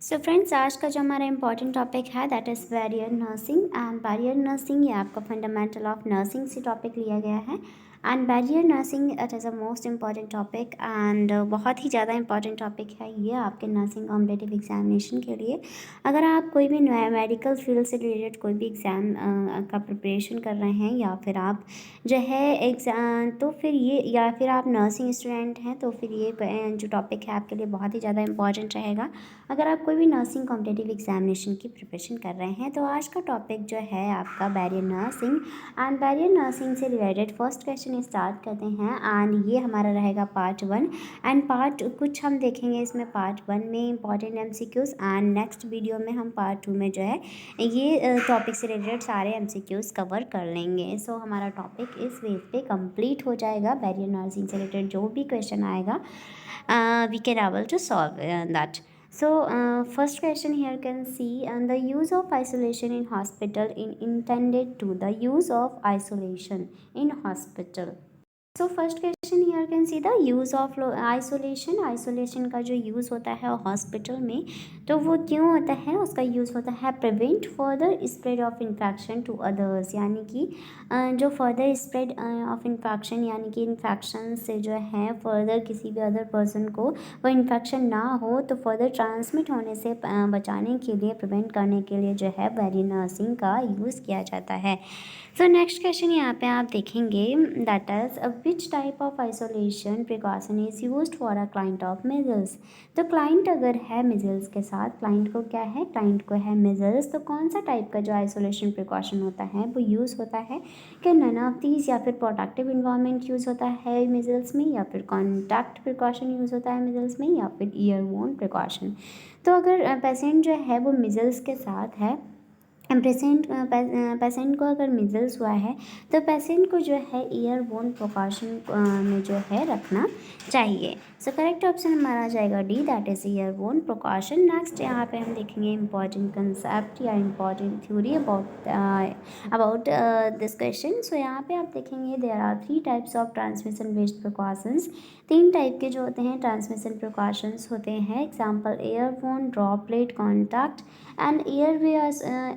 So friends, आज का जो हमारा इम्पॉर्टेंट टॉपिक है that is barrier nursing. And barrier nursing ये आपका फंडामेंटल ऑफ नर्सिंग से टॉपिक लिया गया है। And barrier nursing it is a most important topic and बहुत ही ज़्यादा इम्पॉर्टेंट टॉपिक है ये आपके नर्सिंग कॉम्पिटिटिव एग्जामिनेशन के लिए। अगर आप कोई भी मेडिकल फील्ड से रिलेटेड कोई भी एग्ज़ाम का प्रिपरेशन कर रहे हैं या फिर आप जो है एग्ज़ाम तो फिर ये या फिर आप नर्सिंग स्टूडेंट हैं तो फिर ये जो टॉपिक है आपके लिए बहुत ही ज़्यादा इंपॉर्टेंट रहेगा। अगर आप कोई भी नर्सिंग कॉम्पिटिटिव एग्जामिनेशन की प्रिपरेशन कर रहे हैं तो आज का टॉपिक जो है आपका barrier nursing. And barrier nursing से रिलेटेड फर्स्ट क्वेश्चन स्टार्ट करते हैं एंड ये हमारा रहेगा पार्ट 1। एंड पार्ट कुछ हम देखेंगे इसमें पार्ट 1 में important MCQs and next video में हम पार्ट 2 में जो है ये टॉपिक से रिलेटेड सारे एमसीक्यूज कवर कर लेंगे। सो हमारा टॉपिक इस बेस पे कंप्लीट हो जाएगा। बैरियर नर्सिंग से रिलेटेड जो भी क्वेश्चन आएगा we can able to solve that. So first question here can see the use of isolation in hospital in intended to the use of isolation in hospital. So first question here can see the use of isolation. Isolation का जो use होता है hospital में तो वो क्यों होता है, उसका यूज़ होता है prevent further spread of infection to others, यानी कि जो फर्दर स्प्रेड ऑफ इन्फेक्शन यानी कि इन्फेक्शन से जो है फर्दर किसी भी अदर पर्सन को वो इन्फेक्शन ना हो तो फर्दर ट्रांसमिट होने से बचाने के लिए प्रिवेंट करने के लिए जो है बैरियर नर्सिंग का यूज़ किया जाता है। सो नेक्स्ट क्वेश्चन यहाँ पे आप देखेंगे that is which type of isolation precaution is used for a client of measles. तो क्लाइंट अगर है मिजल्स के साथ, क्लाइंट को क्या है, क्लाइंट को है मिजल्स, तो कौन सा टाइप का जो आइसोलेशन प्रिकॉशन होता है वो यूज़ होता है कि नन ऑफ दीज, या फिर प्रोटेक्टिव इन्वायरमेंट यूज़ होता है मिजल्स में, या फिर कॉन्टैक्ट प्रिकॉशन यूज़ होता है मिजल्स में, या फिर ईयरवोन प्रिकॉशन। तो अगर पेशेंट जो है वो मिजल्स के साथ है, पेशेंट को अगर मिजल्स हुआ है तो पेशेंट को जो है ईयरबोन प्रिकॉशन में जो है रखना चाहिए। सो करेक्ट ऑप्शन हमारा आ जाएगा D, that is airborne precaution. Next यहाँ पे हम देखेंगे इंपॉर्टेंट कंसेप्ट या important theory about this question. So यहाँ पे आप देखेंगे there are 3 types of transmission based precautions. 3 type के जो होते हैं ट्रांसमिशन प्रिकॉशंस होते हैं। Example airborne, droplet, contact and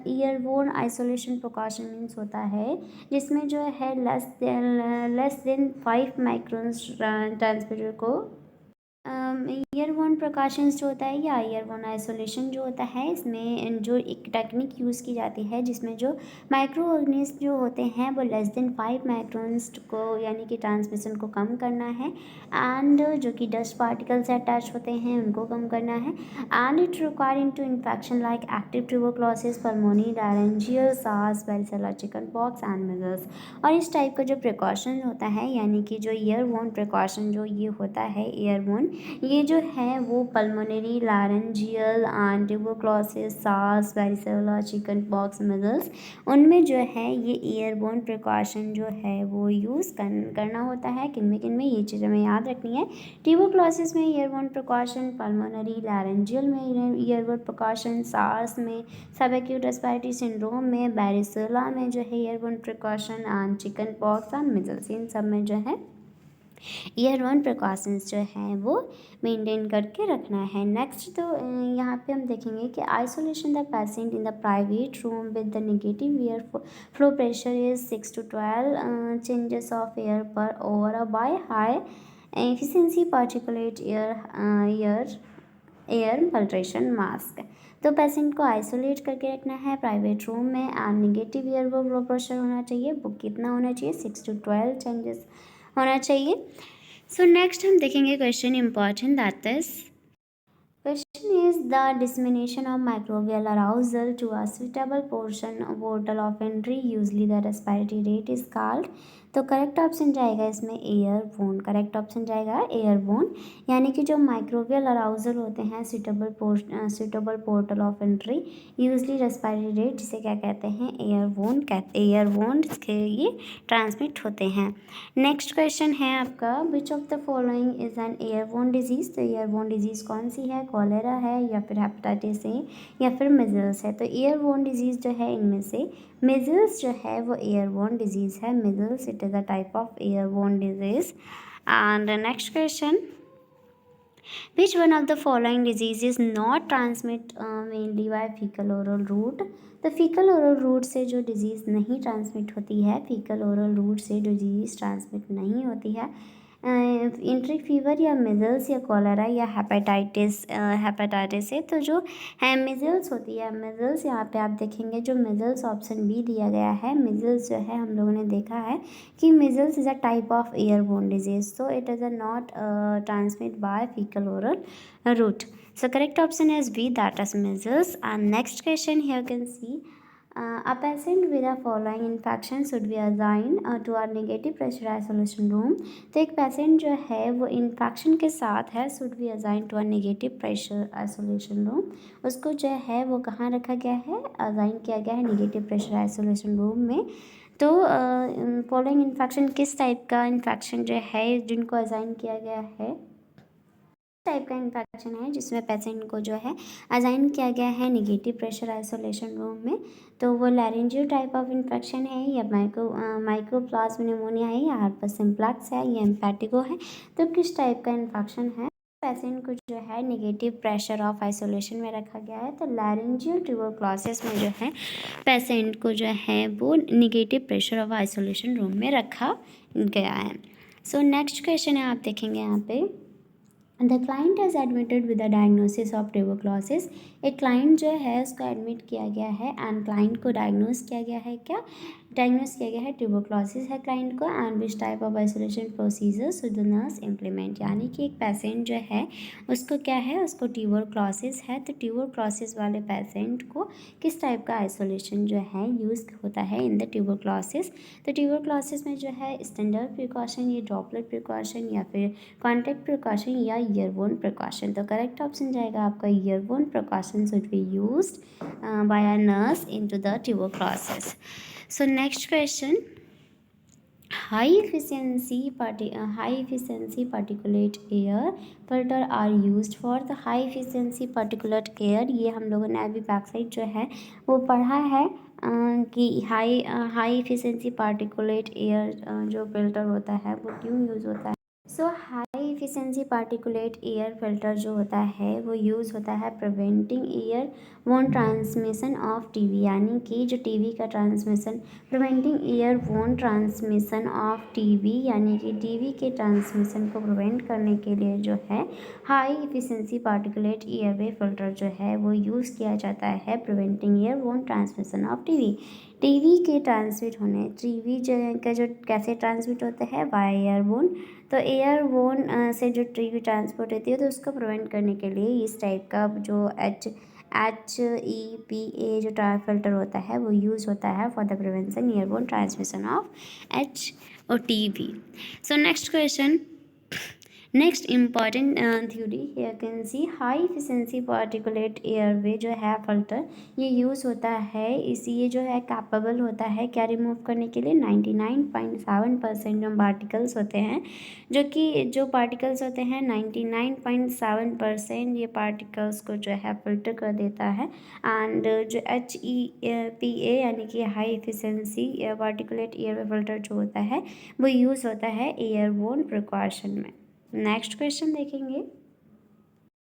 airborne isolation precaution means होता है जिसमें जो है लेस देन 5 माइक्रोन्स ट्रांसमीटर को ईयरफोन प्रिकॉशंस जो होता है या ईयरफोन आइसोलेशन जो होता है इसमें जो एक टेक्निक यूज़ की जाती है जिसमें जो माइक्रो ऑर्गेनिज्म जो होते हैं वो लेस देन 5 माइक्रोन्स को यानी कि ट्रांसमिशन को कम करना है एंड जो कि डस्ट पार्टिकल से अटैच होते हैं उनको कम करना है and it require into infection like active tuberculosis, pulmonary, laryngeal, SARS, varicella, chicken pox and measles. और इस टाइप का जो प्रिकॉशन होता है यानी कि जो ईयरबोन प्रिकॉशन जो ये होता है ईयरबोन, ये जो है वो pulmonary, laryngeal and tuberculosis, SARS, varicella, chicken pox, measles, उनमें जो है ये ईयरबोन प्रिकॉशन जो है वो यूज़ करना होता है। किन में ये चीज़ हमें याद रखनी है। ट्यूबरक्लोसिस में ईयरबोन प्रिकॉशन, पल्मोनरी लारेंजियल में ईयरबोन प्रिकॉशन, सार्स में, सब एक्यूट रेस्पिरेटरी सिंड्रोम में, वारिसेला में जो है airborne precaution and chicken pox and measles, इन सब में जो है ईयरबोन प्रिकॉशंस जो हैं वो मेंटेन करके रखना है। नेक्स्ट तो यहाँ पे हम देखेंगे कि isolation the patient in the private room with the negative air flow pressure is 6 to 12 changes of air per hour by high efficiency particulate air filtration mask. तो पेशेंट को आइसोलेट करके रखना है प्राइवेट रूम में and negative air flow pressure होना चाहिए, वो कितना होना चाहिए, 6 to 12 चेंजेस होना चाहिए। सो नेक्स्ट हम देखेंगे question important that is question is the dissemination of microbial arousal to a suitable portal of entry, usually the respiratory rate is called। तो करेक्ट ऑप्शन जाएगा इसमें एयरबोन, करेक्ट ऑप्शन जाएगा airborne, यानी कि जो microbial arousal होते हैं suitable portal of entry usually respiratory rate, जिसे क्या कहते हैं, एयरबोन के ये ट्रांसमिट होते हैं। नेक्स्ट क्वेश्चन है आपका विच of the following is an airborne disease. तो एयरबोन डिजीज कौन सी है, कॉलेरा है या फिर हेपेटाइटिस ए या फिर मिजल्स है। तो एयरबोन डिजीज जो है इनमें से मिजल्स जो है वो एयरबोन डिजीज है। Measles it is a type of airborne disease. And next question Which one of the following diseases not transmit mainly by fecal oral route? तो फीकल ओरल रूट से जो डिजीज़ नहीं transmit होती है, faecal oral root से जो disease transmit नहीं होती है, इंट्रिक फीवर या मिजल्स या कॉलरा या हेपेटाइटिस है। तो जो है मिजल्स होती है, मिजल्स यहाँ पे आप देखेंगे जो मिजल्स ऑप्शन बी दिया गया है, मिजल्स जो है हम लोगों ने देखा है कि measles is a type of airborne disease, so it is a not transmit by faecal oral route. So correct option is B, that is measles. And next question here you can see a patient with the following infection should be assigned to a negative pressure isolation room. तो एक patient जो है वो infection के साथ है, should be assign to a negative pressure isolation room, उसको जो है वो कहाँ रखा गया है, असाइन किया गया है नेगेटिव प्रेशर आइसोलेशन रूम में। तो फॉलोइंग इन्फेक्शन किस टाइप का इन्फेक्शन जो है जिनको असाइन किया गया है, टाइप का इन्फेक्शन है जिसमें पेशेंट को जो है असाइन किया गया है नेगेटिव प्रेशर आइसोलेशन रूम में। तो वो लैरेंजियो टाइप ऑफ इन्फेक्शन है या माइकोप्लाज्मा निमोनिया है या हर्पेस सिम्प्लेक्स है या एम्पेटिगो है। तो किस टाइप का इन्फेक्शन है, पेशेंट को जो है नेगेटिव प्रेशर ऑफ आइसोलेशन में रखा गया है। तो लैरेंजियो ट्यूबरक्लोसिस में जो है पेशेंट को जो है वो negative pressure of isolation room में रखा गया है। सो नेक्स्ट क्वेश्चन है, आप देखेंगे यहाँ पे the client is admitted with the diagnosis of tuberculosis. एक क्लाइंट जो है उसको एडमिट किया गया है एंड क्लाइंट को डायग्नोस किया गया है, क्या डायग्नोस किया गया है, ट्यूबरक्लोसिस है क्लाइंट को। And which type of isolation procedure should the nurse implement, यानी कि एक पेशेंट जो है उसको क्या है, उसको ट्यूबरक्लोसिस है। तो ट्यूबरक्लोसिस वाले पेशेंट को किस टाइप का आइसोलेशन जो है यूज़ होता है इन द ट्यूबरक्लोसिस। तो ट्यूबरक्लोसिस में जो है स्टैंडर्ड प्रिकॉशन, ये ड्रॉपलेट प्रिकॉशन या फिर कॉन्टैक्ट प्रिकॉशन या ईयरबोन प्रिकॉशन। तो करेक्ट ऑप्शन जाएगा आपका airborne precaution should be used by a nurse into the tuberculosis. So next question, high efficiency particulate air filter are used for the high efficiency particulate air। ये हम लोगों ने अभी back side जो है वो पढ़ा है कि हाई एफिशिएंसी पार्टिकुलेट एयर जो फिल्टर होता है वो क्यों यूज़ होता है। So high efficiency particulate air filter जो होता है वो यूज़ होता है preventing airborne transmission of TB, यानी कि जो टीवी का ट्रांसमिशन, preventing airborne transmission of TB, यानी कि टीवी के ट्रांसमिशन को प्रिवेंट करने के लिए जो है high efficiency particulate airway filter जो है वो यूज़ किया जाता है preventing airborne transmission of TV. TV के ट्रांसमिट होने, टीवी जो का जो कैसे ट्रांसमिट होता है बाय एयरबोन, तो एयरबोन से जो टीवी ट्रांसपोर्ट होती है तो उसको प्रिवेंट करने के लिए इस टाइप का जो HEPA जो फिल्टर होता है वो यूज़ होता है for the prevention airborne transmission of HOTV। So next question, next important theory here can see high efficiency particulate airway जो है फिल्टर, ये यूज़ होता है ये जो है कैपेबल होता है क्या रिमूव करने के लिए 99.7% जो पार्टिकल्स होते हैं, जो पार्टिकल्स होते हैं 99.7% ये पार्टिकल्स को जो है फिल्टर कर देता है। एंड जो HEPA यानी कि high efficiency particulate airway filter जो होता है वो यूज़ होता है एयरबोर्न प्रिकॉशन में। नेक्स्ट क्वेश्चन देखेंगे,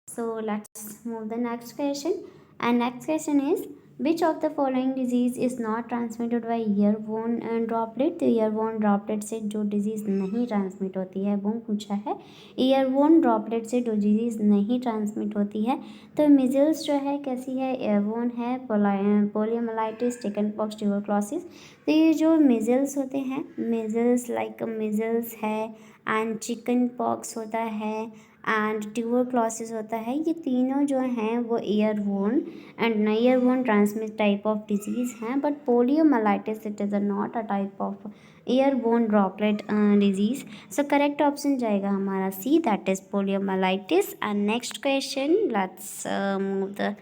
so let's move the next question and next question is which of the following disease is not transmitted by airborne droplet. तो airborne droplet से जो डिजीज़ नहीं ट्रांसमिट होती है वो पूछा है, ईयरबोन ड्रॉपलेट से जो डिजीज़ नहीं ट्रांसमिट होती है। तो मिजल्स जो है कैसी है, एयरबोन है, पोलियोमाइलिटिस, चिकन पॉक्स, ट्यूबरक्लोसिस। तो ये जो मिजल्स होते हैं, मिजल्स लाइक मिजल्स है एंड चिकन पॉक्स होता है एंड ट्यूबरक्लोसिस होता है, ये तीनों जो हैं वो airborne and airborne transmit type of disease हैं। But poliomyelitis it is not a type of airborne droplet disease. So correct option जाएगा हमारा C, that is poliomyelitis. And next question, let's move the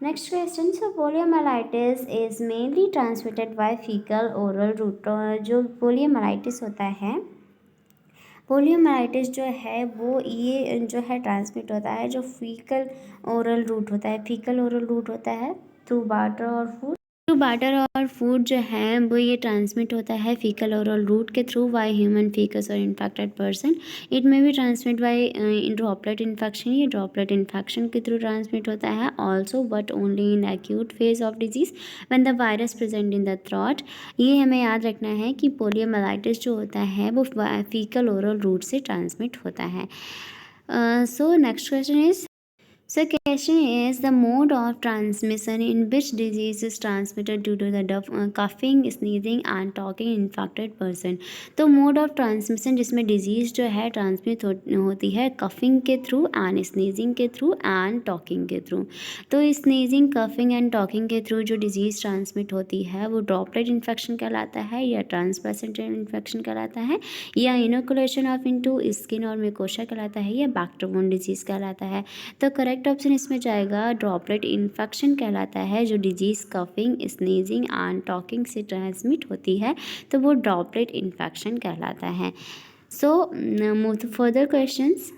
next question. So poliomyelitis is mainly transmitted by faecal oral route. जो poliomyelitis होता है, poliomyelitis जो है वो ये जो है ट्रांसमिट होता है जो फीकल ओरल रूट होता है, फीकल ओरल रूट होता है थ्रू वाटर और फूड, वाटर और फूड जो है वो ये ट्रांसमिट होता है फीकल ओरल रूट के थ्रू बाय ह्यूमन फीकस और infected person. It may be transmit by droplet infection, ये ड्रॉपलेट इन्फेक्शन के थ्रू ट्रांसमिट होता है also, but only in acute phase of disease when the virus present in the throat. ये हमें याद रखना है कि पोलियोमाइलाइटिस जो होता है वो फीकल ओरल रूट से ट्रांसमिट होता है। सो next question is, so question is the mode of transmission in which disease is transmitted due to the coughing, sneezing and talking infected person। तो mode of transmission जिसमें disease जो है transmit होती है coughing के through and sneezing के through and talking के through. तो स्नीजिंग, कफिंग एंड टॉकिंग के थ्रू जो डिजीज़ ट्रांसमिट होती है वो ड्रॉपलेट इन्फेक्शन कहलाता है या ट्रांसप्रेसेंटेड इन्फेक्शन कहलाता है या इनोकुलेशन ऑफ इनटू स्किन और म्यूकोसा कहलाता है या बैक्टीरियल डिजीज़ कहलाता है। तो करेक्ट ऑप्शन इसमें जाएगा ड्रॉपलेट इन्फेक्शन कहलाता है। जो disease coughing, sneezing and talking से ट्रांसमिट होती है तो वो ड्रॉपलेट इन्फेक्शन कहलाता है। So move to further questions.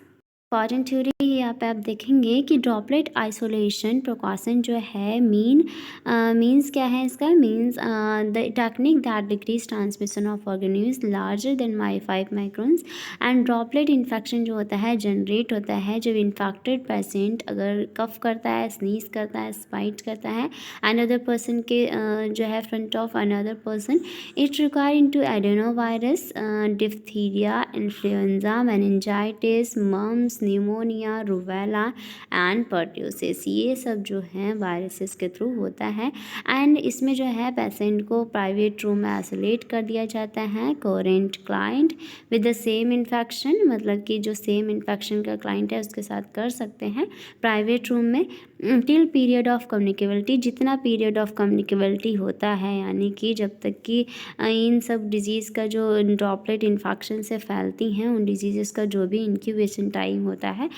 Important theory यहाँ पे आप देखेंगे कि ड्रॉपलेट आइसोलेशन प्रिकॉशन जो है मीन्स क्या है इसका, means the technique that decrease transmission of organism larger than 5 microns. And droplet infection जो होता है जनरेट होता है जब इन्फेक्टेड पेशेंट अगर कफ करता है, स्नीज करता है, स्पाइट करता है अनदर पर्सन के जो है front of another person. It require into adenovirus, diphtheria, influenza, meningitis, mumps, pneumonia, rubella and pertussis. ये सब जो हैं वायरसेस के थ्रू होता है। एंड इसमें जो है पेशेंट को प्राइवेट रूम में आइसोलेट कर दिया जाता है coherent client with the same infection, मतलब कि जो सेम इन्फेक्शन का क्लाइंट है उसके साथ कर सकते हैं प्राइवेट रूम में टिल पीरियड ऑफ कम्युनिकेबिलिटी। जितना पीरियड ऑफ कम्युनिकेबिलिटी होता है यानी कि जब तक कि इन सब डिजीज़ का जो ड्रॉपलेट इन्फेक्शन से फैलती हैं उन डिजीज़ का जो भी इंक्यूबेशन टाइम होता है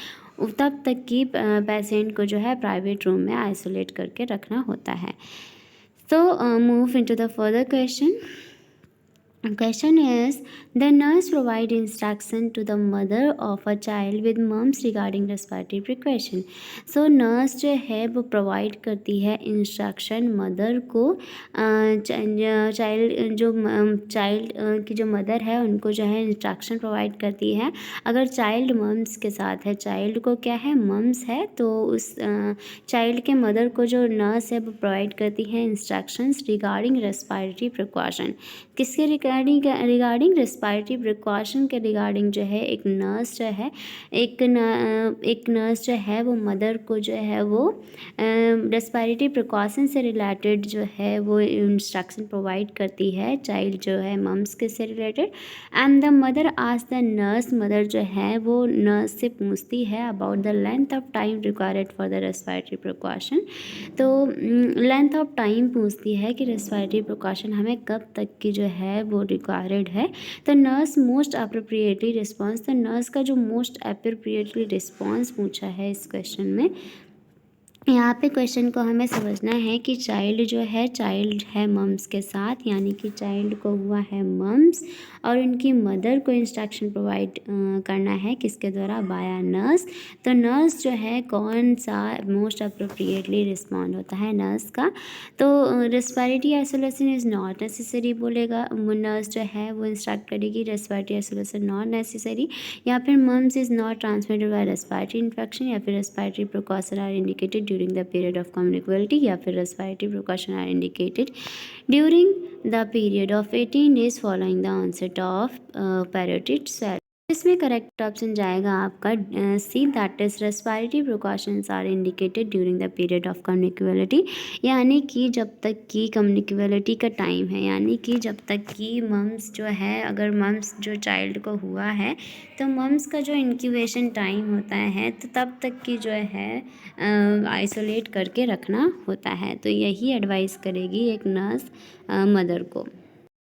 तब तक कि पेशेंट को जो है प्राइवेट रूम में आइसोलेट करके रखना होता है। तो move into the further question. Question is, the nurse provide instruction to the mother of a child with mumps regarding respiratory precaution। So nurse जो है वो provide करती है instruction मदर को, चाइल्ड की जो मदर है उनको जो है इंस्ट्रक्शन प्रोवाइड करती है। अगर चाइल्ड मम्स के साथ है, चाइल्ड को क्या है मम्स है, तो उस चाइल्ड के मदर को जो नर्स है वो प्रोवाइड करती है इंस्ट्रक्शंस रिगार्डिंग रेस्पिरेटरी प्रिकॉशन। किसके रिगार्डिंग रेस्पिरेटरी प्रिकॉशन के रिगार्डिंग जो है एक नर्स जो है एक नर्स जो है वो मदर को जो है वो रेस्पिरेटरी प्रिकॉशन से रिलेटेड जो है वो इंस्ट्रक्शन प्रोवाइड करती है चाइल्ड जो है मम्स के से related. And the mother ask the nurse, mother जो है वो नर्स से पूछती है about the length of time required for the respiratory precaution. तो लेंथ ऑफ टाइम पूछती है कि रेस्पिरेटरी प्रिकॉशन हमें कब तक की जो है वो रिक्वायर्ड है। तो नर्स मोस्ट अप्रोप्रिएटली रिस्पॉन्स, तो नर्स का जो मोस्ट अप्रोप्रिएटली रिस्पॉन्स पूछा है इस क्वेश्चन में, यहाँ पे क्वेश्चन को हमें समझना है कि चाइल्ड जो है चाइल्ड है मम्स के साथ, यानी कि चाइल्ड को हुआ है मम्स और उनकी मदर को इंस्ट्रक्शन प्रोवाइड करना है किसके द्वारा, बाया नर्स। तो नर्स जो है कौन सा मोस्ट अप्रोप्रिएटली रिस्पॉन्ड होता है नर्स का। तो respiratory isolation is not necessary बोलेगा, वो नर्स जो है वो इंस्ट्रक्ट करेगी रेस्पिरेटरी आइसोलेशन नॉट नेसेसरी, या फिर mumps is not transmitted by respiratory infection, या फिर respiratory precaution are indicated during the period of communicability, या फिर respiratory precaution are indicated during the period of 18 days following the onset of parotid swell. इसमें correct option जाएगा आपका C, that is respiratory precautions are indicated during the period of communicability, यानी कि जब तक कि कम्युनिकेबिलिटी का टाइम है, यानी कि जब तक कि मम्स जो है, अगर मम्स जो चाइल्ड को हुआ है तो मम्स का जो इंक्यूबेशन टाइम होता है तो तब तक की जो है आइसोलेट करके रखना होता है। तो यही एडवाइस करेगी एक नर्स मदर को।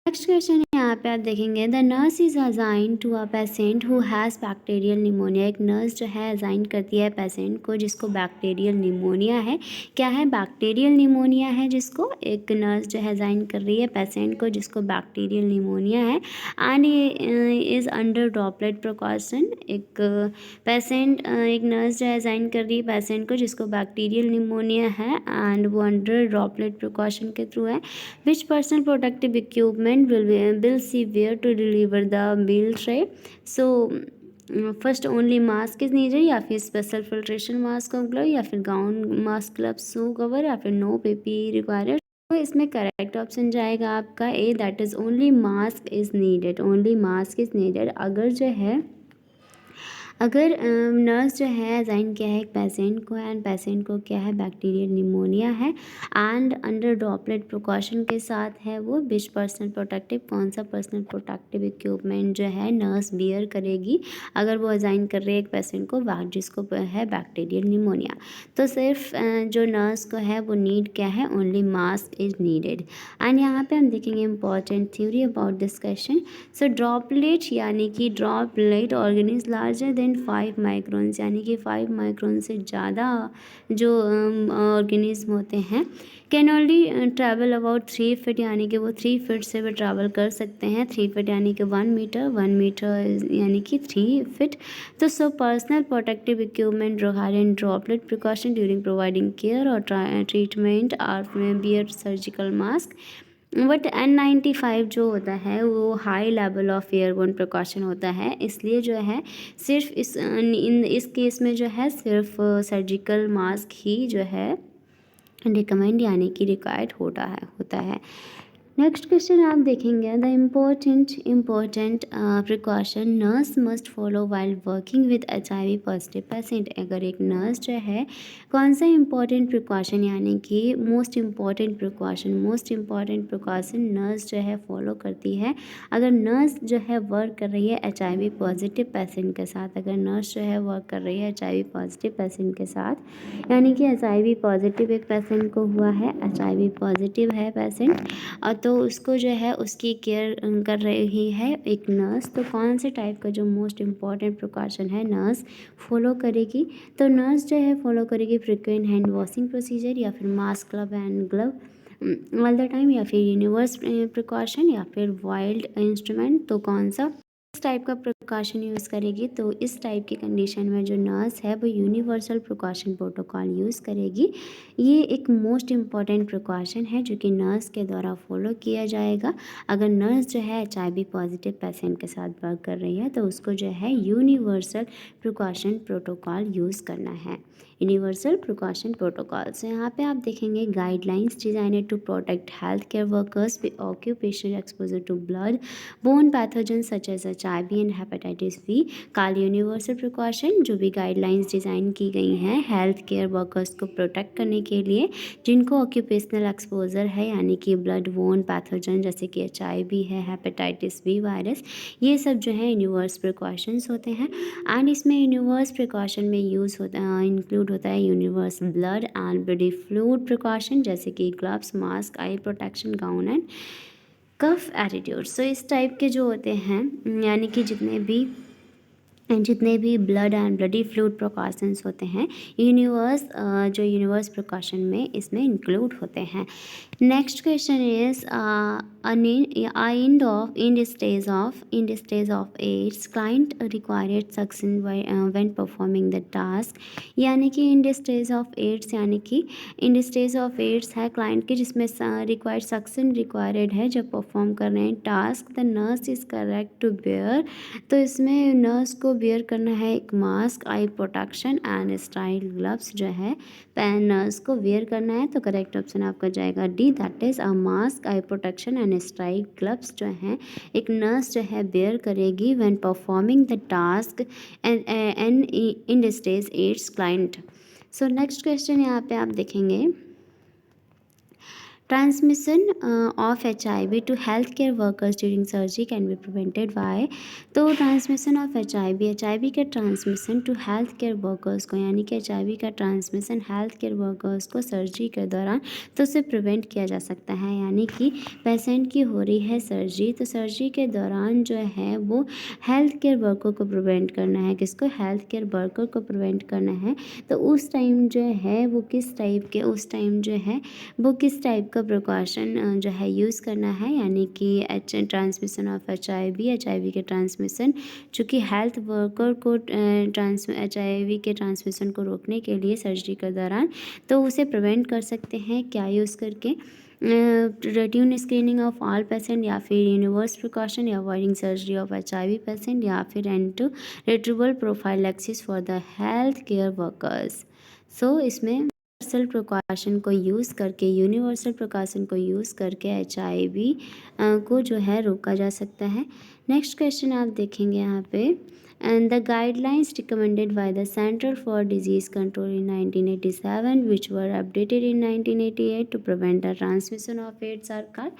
नेक्स्ट क्वेश्चन यहाँ पे आप देखेंगे the nurse is assign to a patient who has bacterial pneumonia. एक नर्स जो है असाइन करती है पेशेंट को जिसको बैक्टीरियल निमोनिया है। क्या है? बैक्टीरियल निमोनिया है जिसको एक नर्स जो है असाइन कर रही है पेशेंट को जिसको बैक्टीरियल निमोनिया है and is under droplet precaution. एक पेशेंट एक नर्स जो है असाइन कर रही है पेशेंट को जिसको बैक्टीरियल निमोनिया है एंड वो अंडर ड्रॉपलेट प्रिकॉशन के थ्रू है। Which person protective equipment will she wear to deliver the meal tray? So first only mask is needed या फिर स्पेशल फिल्ट्रेशन मास्क और ग्लव या फिर gown mask glove shoe cover या फिर no PP required. तो इसमें करेक्ट ऑप्शन जाएगा आपका A, that is only mask is needed. Only mask is needed. अगर नर्स जो है असाइन किया है एक पेशेंट को एंड पेशेंट को क्या है बैक्टीरियल निमोनिया है एंड अंडर ड्रॉपलेट प्रिकॉशन के साथ है वो विच पर्सनल प्रोटेक्टिव, कौन सा पर्सनल प्रोटेक्टिव इक्विपमेंट जो है नर्स बियर करेगी अगर वो असाइन कर रही है एक पेशेंट को जिसको है बैक्टीरियल निमोनिया। तो सिर्फ जो नर्स को है वो नीड क्या है? Only mask is needed. And यहाँ पे हम देखेंगे important theory about this question. So droplet यानी कि droplet organisms larger than 5 microns यानी कि 5 माइक्रोन से ज़्यादा जो ऑर्गेनिज्म होते हैं can only travel about 3 feet यानी कि वो 3 फीट से भी ट्रैवल कर सकते हैं। 3 फीट यानी कि 1 मीटर, 1 मीटर यानी कि 3 फीट। तो so personal protective equipment regarding droplet precaution during providing care और treatment are wear surgical mask. But N95 जो होता है वो high level of airborne precaution होता है, इसलिए जो है सिर्फ इस केस में जो है सिर्फ सर्जिकल मास्क ही जो है रिकमेंड यानी कि रिक्वायर्ड होता है। नेक्स्ट क्वेश्चन आप देखेंगे the important precaution nurse must follow while working with HIV positive patient. अगर एक नर्स जो है कौन सा इम्पोर्टेंट प्रिकॉशन यानी कि मोस्ट इम्पॉर्टेंट प्रिकॉशन नर्स जो है फॉलो करती है अगर नर्स जो है वर्क कर रही है HIV पॉजिटिव पेशेंट के साथ। अगर नर्स जो है वर्क कर रही है HIV पॉजिटिव पेशेंट के साथ यानी कि HIV पॉजिटिव एक पेशेंट को हुआ है, HIV पॉजिटिव है पेशेंट और तो उसको जो है उसकी केयर कर रही है एक नर्स। तो कौन से टाइप का जो मोस्ट इम्पॉर्टेंट प्रिकॉशन है नर्स फॉलो करेगी? तो नर्स जो है फॉलो करेगी फ्रिक्वेंट हैंड वॉशिंग प्रोसीजर या फिर mask glove all the time या फिर यूनिवर्स प्रिकॉशन या फिर वाइल्ड इंस्ट्रूमेंट। तो कौन सा इस टाइप का प्रिकॉशन यूज़ करेगी? तो इस टाइप की कंडीशन में जो नर्स है वो यूनिवर्सल प्रिकॉशन प्रोटोकॉल यूज़ करेगी। ये एक मोस्ट इम्पॉर्टेंट प्रिकॉशन है जो कि नर्स के द्वारा फॉलो किया जाएगा। अगर नर्स जो है HIV पॉजिटिव पेशेंट के साथ वर्क कर रही है तो उसको जो है यूनिवर्सल प्रिकॉशन प्रोटोकॉल यूज़ करना है। यूनिवर्सल प्रिकॉशन प्रोटोकॉल से यहाँ पे आप देखेंगे guidelines designed to protect health care workers with occupational exposure to blood bone pathogen such as HIV and hepatitis B. Call universal precaution जो भी गाइडलाइंस डिज़ाइन की गई हैं हेल्थ केयर वर्कर्स को प्रोटेक्ट करने के लिए जिनको ऑक्यूपेशनल एक्सपोजर है यानी कि ब्लड बोन पैथोजन जैसे कि HIV है, हेपेटाइटिस बी वायरस, ये सब जो है यूनिवर्स प्रिकॉशंस होते हैं। एंड इसमें यूनिवर्स प्रिकॉशन में यूज़ होता इंक्लूड होता है universal blood and body fluid precaution जैसे कि gloves, mask, eye protection, gown and cough attitude. So इस टाइप के जो होते हैं यानी कि जितने भी blood and bloody fluid precautions होते हैं यूनिवर्स प्रिकॉशन में इसमें इंक्लूड होते हैं। Next question is in the stage of AIDS client required suction when performing the task। यानी कि in the stage of AIDS यानी कि in the stage of AIDS है क्लाइंट की जिसमें रिक्वायर्ड सक्शन रिक्वायर्ड है जब परफॉर्म कर रहे हैं task. The nurse is correct to bear. तो इसमें नर्स को बेयर करना है एक mask, eye protection and sterile gloves जो है नर्स को वेयर करना है। तो करेक्ट ऑप्शन आपका जाएगा D, that is a mask, eye protection and sterile gloves जो हैं एक नर्स जो है बेयर करेगी when performing the task and in the stage AIDS client. So next question यहाँ पे आप देखेंगे transmission of HIV to health care workers during surgery can be prevented by. तो ट्रांसमिशन ऑफ HIV के transmission to health care workers को, यानी कि HIV का ट्रांसमिशन हेल्थ केयर वर्कर्स को सर्जरी के दौरान तो उसे प्रिवेंट किया जा सकता है। यानी कि पेशेंट की हो रही है सर्जरी, तो सर्जरी के दौरान जो है वो हेल्थ केयर वर्कर को प्रिवेंट करना है। किसको? हेल्थ केयर वर्कर को प्रिवेंट करना है। तो उस टाइम जो है वो किस टाइप के, उस टाइम जो है वो किस टाइप का प्रिकॉशन जो है यूज़ करना है, यानी कि ट्रांसमिशन ऑफ HIV के ट्रांसमिशन, चूँकि हेल्थ वर्कर को HIV के ट्रांसमिशन को रोकने के लिए सर्जरी के दौरान तो उसे प्रिवेंट कर सकते हैं। क्या यूज़ करके? Routine screening of all patient, या फिर यूनिवर्स प्रिकॉशन, या avoiding surgery of HIV patient, या फिर antiretroviral prophylaxis for the health care workers. So इसमें यूनिवर्सल प्रिकॉशन को यूज़ करके, HIV को जो है रोका जा सकता है। नेक्स्ट क्वेश्चन आप देखेंगे यहाँ पे, and the guidelines recommended by the centre for disease control in 1987 which were updated in 1988 to prevent the transmission of AIDS are called.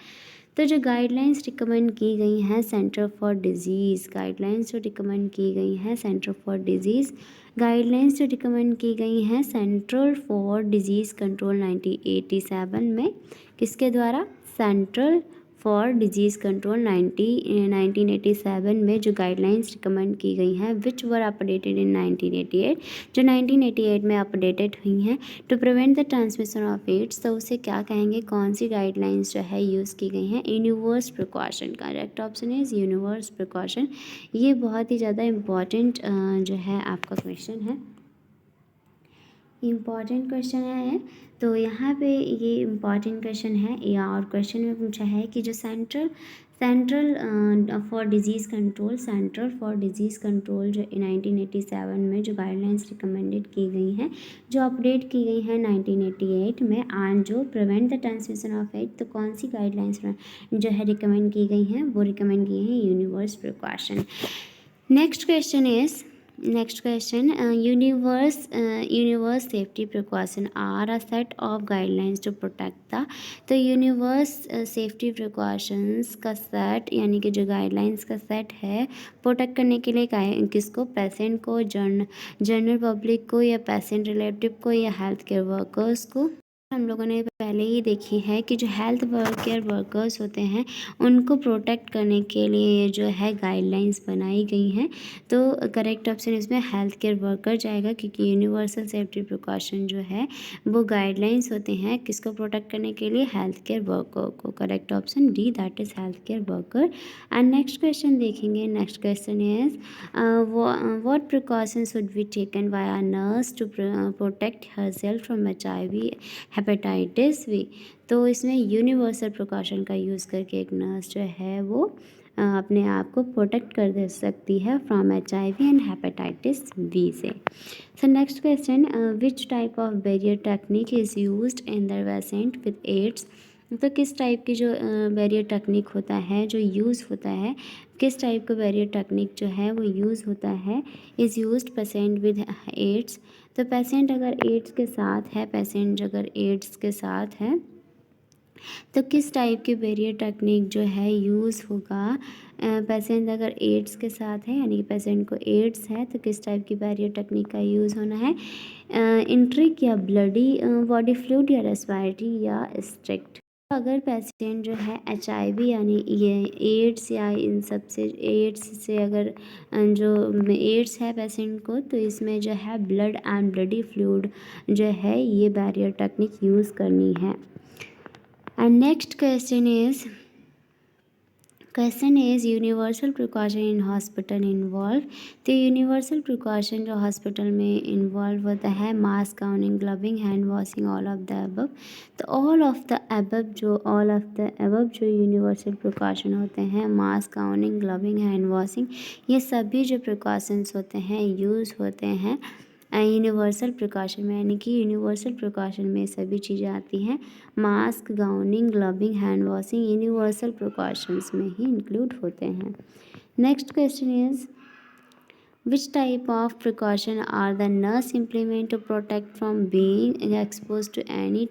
तो जो गाइडलाइंस रिकमेंड की गई हैं सेंटर फॉर डिजीज़, गाइडलाइंस जो रिकमेंड की गई हैं सेंटर फॉर डिजीज़, गाइडलाइंस जो रिकमेंड की गई हैं सेंट्रल फॉर डिजीज़ कंट्रोल 1987 में, किसके द्वारा? सेंट्रल फॉर डिजीज़ कंट्रोल 1987 में जो गाइडलाइंस रिकमेंड की गई हैं विच वर अपडेटेड इन 1988, जो 1988 में अपडेटेड हुई हैं to prevent the transmission of AIDS. तो उसे क्या कहेंगे? कौन सी गाइडलाइंस जो है यूज़ की गई हैं? Universe precaution. Correct option is universe precaution. ये बहुत ही ज़्यादा इम्पॉर्टेंट जो है आपका क्वेश्चन है, इम्पॉर्टेंट क्वेश्चन है। तो यहाँ पे ये इम्पॉर्टेंट क्वेश्चन है, या और क्वेश्चन में पूछा है कि जो सेंट्रल फॉर डिजीज़ कंट्रोल जो 1987 में जो गाइडलाइंस रिकमेंडेड की गई हैं, जो अपडेट की गई हैं 1988 में, एंड जो prevent the transmission of AIDS, तो कौन सी गाइडलाइंस जो है रिकमेंड की गई हैं? वो रिकमेंड की हैं universe precaution. Next question, universe safety precaution are a set of guidelines to protect the। तो यूनिवर्स सेफ्टी प्रिकॉशंस का सेट, यानी कि जो गाइडलाइंस का सेट है प्रोटेक्ट करने के लिए किसको? पेशेंट को, जनरल पब्लिक को, या पेशेंट रिलेटिव को, या हेल्थ केयर वर्कर्स को। हम लोगों ने पहले ही देखी है कि जो हेल्थ केयर वर्कर्स होते हैं उनको प्रोटेक्ट करने के लिए ये जो है गाइडलाइंस बनाई गई हैं। तो करेक्ट ऑप्शन इसमें हेल्थ केयर वर्कर जाएगा, क्योंकि यूनिवर्सल सेफ्टी प्रिकॉशन जो है वो गाइडलाइंस होते हैं किसको प्रोटेक्ट करने के लिए? हेल्थ केयर वर्कर को। Correct option D, that is health care worker. And next question देखेंगे। Next question is what precautions should be taken by a nurse to protect herself from HIV hepatitis B. तो इसमें universal precaution का use करके एक nurse जो है वो अपने आप को प्रोटेक्ट कर दे सकती है from HIV and hepatitis B से। So next question, which type of barrier technique is used in the patient with AIDS. तो किस टाइप की जो बैरियर टेक्निक होता है जो यूज़ होता है, किस टाइप का बैरियर टेक्निक जो है वो यूज़ होता है? Is used patient with AIDS. तो पेशेंट अगर एड्स के साथ है, तो किस टाइप की बैरियर टेक्निक जो है यूज़ होगा? पेशेंट अगर एड्स के साथ है, यानी कि पेशेंट को एड्स है, तो किस टाइप की बैरियर टेक्निक का यूज़ होना है? इंट्रिक, या ब्लडी बॉडी फ्लूइड, या रेस्पिरेटरी, या स्ट्रिक्ट। अगर पेशेंट जो है HIV यानी ये एड्स या इन सब से, एड्स से अगर जो एड्स है पेशेंट को, तो इसमें जो है ब्लड एंड ब्लडी फ्लूइड जो है ये बैरियर टेक्निक यूज़ करनी है। And next question is universal precaution in hospital involve. तो यूनिवर्सल प्रिकॉशन जो हॉस्पिटल में इन्वॉल्व होता है, mask, gowning, gloving, hand washing, all of the above. तो ऑल ऑफ द अबव जो यूनिवर्सल प्रिकॉशन होते हैं, mask, gowning, gloving, hand washing, ये सभी जो प्रिकॉशंस होते हैं यूज़ होते हैं यूनिवर्सल प्रिकॉशन में, यानी कि यूनिवर्सल प्रिकॉशन में सभी चीज़ें आती हैं। Mask, gowning, gloving, hand washing universal precautions में ही इंक्लूड होते हैं। Next question is Which type of precaution are the nurse implement to protect from being exposed to any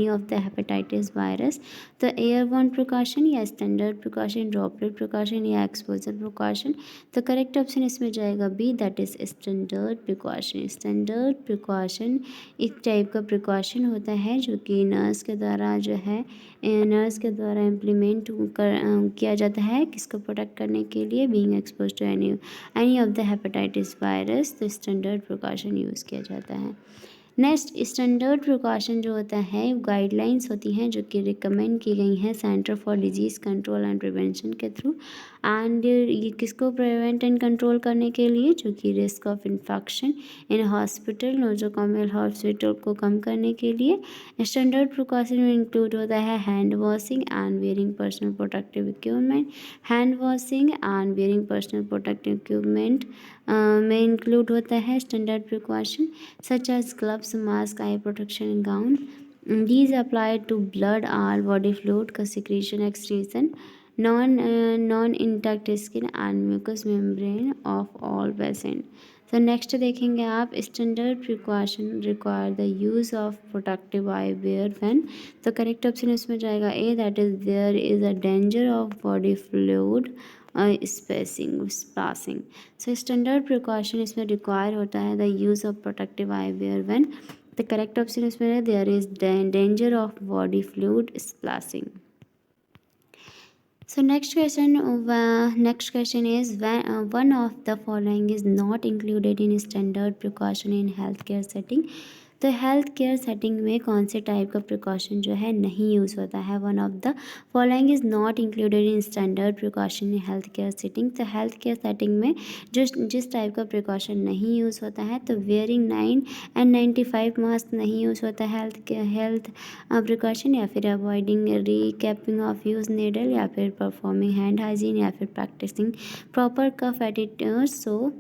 of the hepatitis virus? The airborne precaution या standard precaution, droplet precaution या exposure precaution? तो correct option इसमें जाएगा B, that is standard precaution. Standard precaution एक type का precaution होता है जो कि नर्स के द्वारा जो है इम्प्लीमेंट किया जाता है किसको प्रोटेक्ट करने के लिए, being expose to any of the hepatitis virus. तो स्टैंडर्ड प्रिकॉशन यूज़ किया जाता है। नेक्स्ट, स्टैंडर्ड प्रिकॉशन जो होता है गाइडलाइंस होती हैं जो कि रिकमेंड की गई हैं centre for disease control and prevention के थ्रू। एंड ये किसको प्रिवेंट एंड कंट्रोल करने के लिए, जो कि risk of infection in hospital, nosocomial hospital को कम करने के लिए। स्टैंडर्ड प्रिकॉशन में इंक्लूड होता है hand washing and wearing personal protective equipment. Hand washing and wearing personal protective equipment में इंक्लूड होता है standard precaution such as gloves, mask, eye protection gown. These apply to blood or body fluid का secretion, excretion, non-intact skin and mucous membrane of all patient। तो next देखेंगे आप, standard precaution require the use of protective eye wear when. तो correct option इसमें जाएगा A, that is there is a danger of body fluid splashing. So standard precaution इसमें require होता है the use of protective eye wear when. The correct option इसमें है there is danger of body fluid splashing. So next question is one of the following is not included in standard precaution in healthcare setting। तो health care setting में कौन से type का precaution जो है नहीं यूज़ होता है। One of the following is not included in standard precaution in health care setting. तो हेल्थ केयर सेटिंग में जिस टाइप का प्रिकॉशन नहीं यूज़ होता है, तो वेयरिंग 9N95 मास्क नहीं यूज़ होता है हेल्थ प्रिकॉशन, या फिर avoiding recapping of use needle, या फिर परफॉर्मिंग हैंड हाइजीन, या फिर practising proper cough attitude. So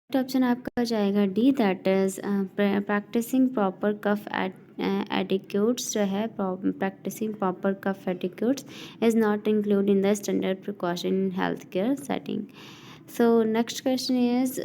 option आपका जाएगा D, that is practising proper cough etiquettes जो है, practising proper cough etiquettes is not include in the standard precaution in health care setting. So next question is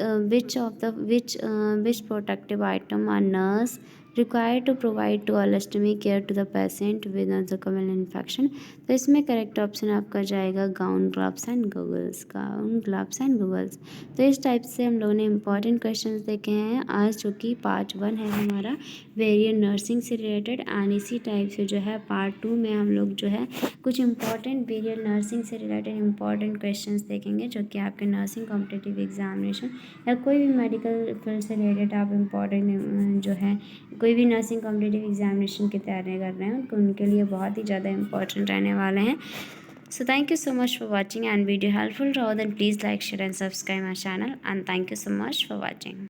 which protective item are nurse required to provide to ostomy care to the patient with nosocomial infection। तो इसमें correct option आपका जाएगा gown, gloves and goggles. Gown, gloves and goggles. तो इस type से हम लोगों ने इंपॉर्टेंट क्वेश्चंस देखे हैं आज, जो कि पार्ट 1 है हमारा वेरियर नर्सिंग से रिलेटेड। एंड इसी टाइप से जो है पार्ट 2 में हम लोग जो है कुछ इंपॉर्टेंट वेरियर नर्सिंग से रिलेटेड इंपॉर्टेंट क्वेश्चंस देखेंगे, जो कि आपके नर्सिंग कॉम्पिटिटिव एग्जामिनेशन या कोई भी मेडिकल फील्ड से रिलेटेड आप इम्पॉर्टेंट जो है कोई भी नर्सिंग कॉम्पिटिटिव एग्जामिनेशन की तैयारी कर रहे हैं उनके लिए बहुत ही ज़्यादा इंपॉर्टेंट रहने वाले हैं। So thank you so much for watching, and video helpful रहो then please like, share and subscribe my channel, and thank you so much for watching।